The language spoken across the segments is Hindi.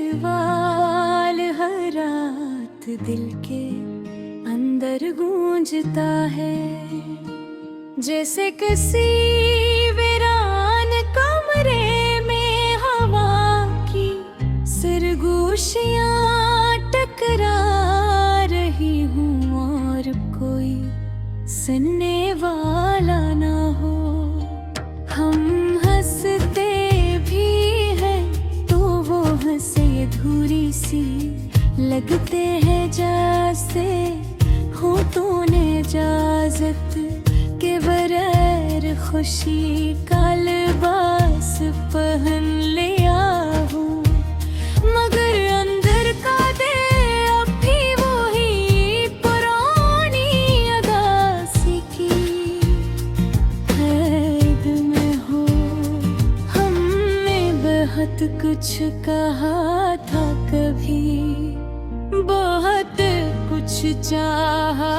सवाल हर रात दिल के अंदर गूंजता है, जैसे किसी वीरान कमरे में हवा की सरगोशियां टकरा रही हूँ और कोई सुनने वाला ना हो। हम हंसते भी हैं तो वो हंसे अधूरी सी, लगते हैं जैसे होठों ने इजाजत के बगैर खुशी का लिबास पहन लिया हूँ, मगर अंदर का दे अब भी वही पुरानी अदासी की कैद में हो। हमने बहुत कुछ कहा था कभी, बहुत कुछ चाहा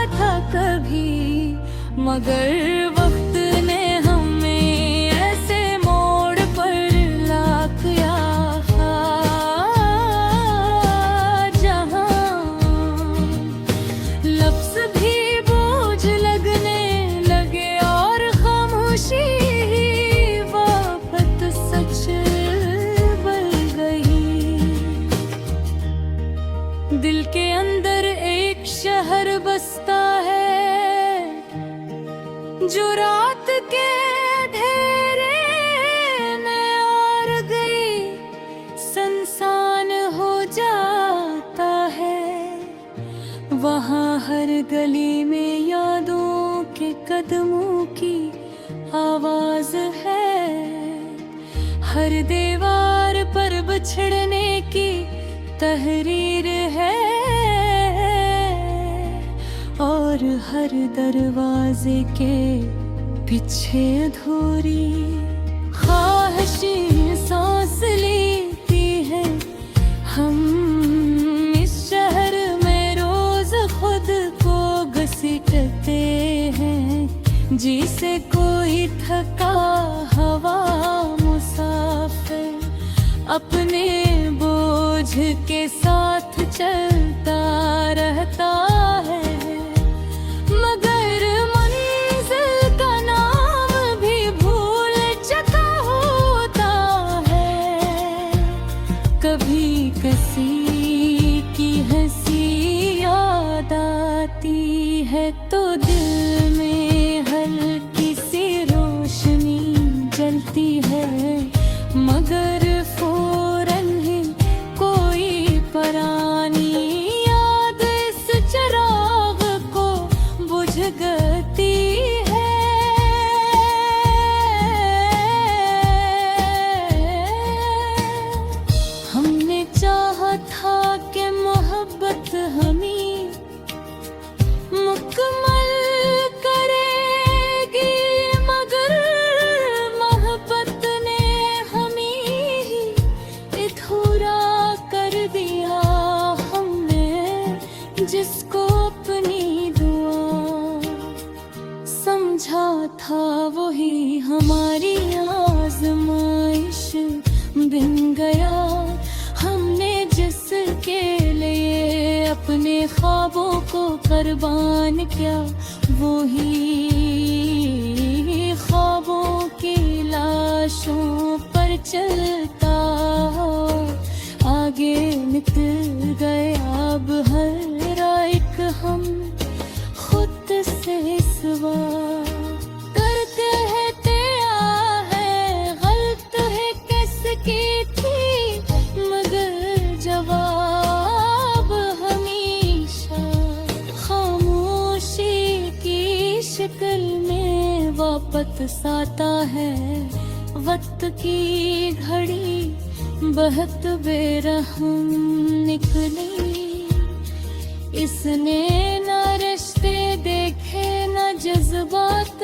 था कभी, मगर वक्त ने हमें ऐसे मोड़ पर ला दिया जहां लफ्ज़ भी बोझ लगने लगे और खामोशी ही वापस सच बन गई। दिल के अंदर एक शहर बसता है जो रात के अंधेरे में और गई सुनसान हो जाता है। वहाँ हर गली में यादों के कदमों की आवाज है, हर दीवार पर बिछड़ने की तहरीर है, और हर दरवाजे के पीछे अधूरी ख्वाहिशें सांस लेती है। हम इस शहर में रोज खुद को घसीटते हैं, जिसे कोई थका हवा मुसाफिर अपने बोझ के साथ चलता रहता है, मगर मंजिल का नाम भी भूल चुका होता है। कभी किसी की हंसी याद आती है तो दिल में हल्की सी रोशनी जलती है, मगर फौरन ही कोई पुरानी याद इस चिराग को बुझ गती है। हमने चाहा था कि मोहब्बत हमें मुकम्मल करेगी, मगर मोहब्बत ने हमें ही अधूरा कर दिया। हमने जिसको अपनी दुआ समझा था वही हमारी आजमाइश बन गया। हमने जिसके लिए अपने ख्वाबों को कुर्बान किया, वही ख्वाबों की लाशों पर चलता आगे निकल गया। अब हर एक हम खुद से सवाल करते हैं, तेरा है गलत है किसकी थी, मगर जवाब हमेशा खामोशी की शक्ल में वापस आता है। वक्त की घड़ी बहुत बेरहम निकली, इसने न रिश्ते देखे न जज्बात,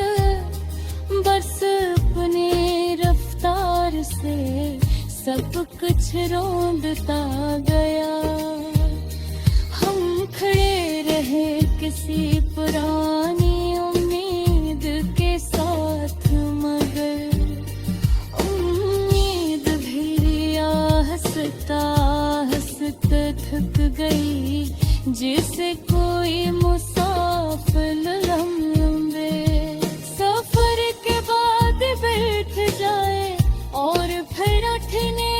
बस अपने रफ्तार से सब कुछ रोंदता गया। हम खड़े रहे किसी पुरानी उम्मीद के साथ, मगर उम्मीद भी आस लगता हंसते थक गई, जिसे कोई मुसाफिर लम्बे सफर के बाद बैठ जाए और फिर उठने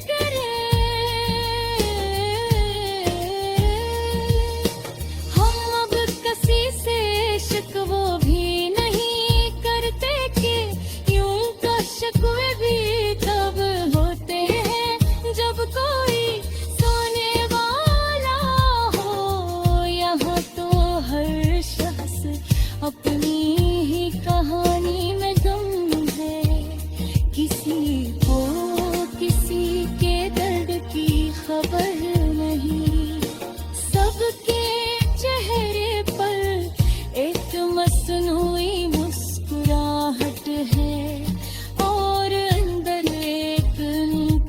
करे। हम अब किसी से शिकवा भी नहीं करते कि यूं का शिकवे भी तब होते हैं जब कोई सोने वाला हो। यहाँ तो हर शख्स अपनी ही कहानी में गुम है, किसी को किसी के दर्द की खबर नहीं। सबके चेहरे पर एक मसनूई मुस्कुराहट है और अंदर एक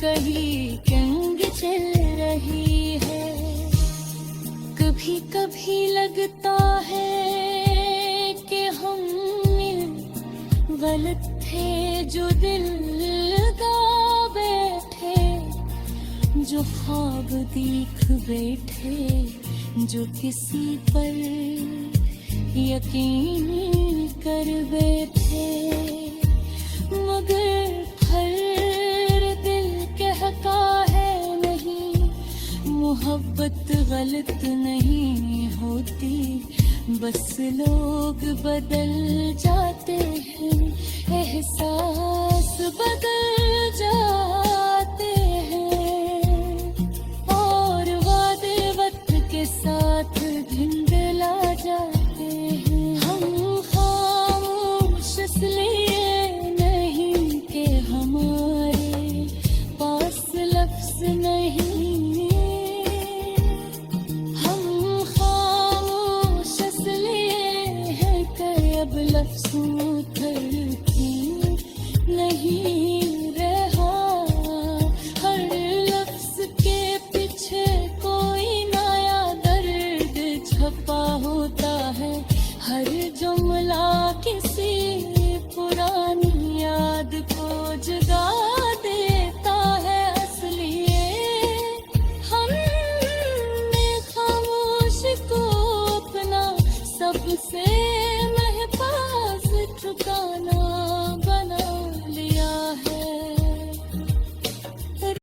कहीं कंग चल रही है। कभी कभी लगता है कि हम गलत थे जो दिल लगा बैठे, जो ख्वाब देख बैठे, जो किसी पर यकीन कर बैठे। मगर हर दिल कहता है नहीं, मोहब्बत गलत नहीं होती, बस लोग बदल जाते हैं, एहसास बदल जाते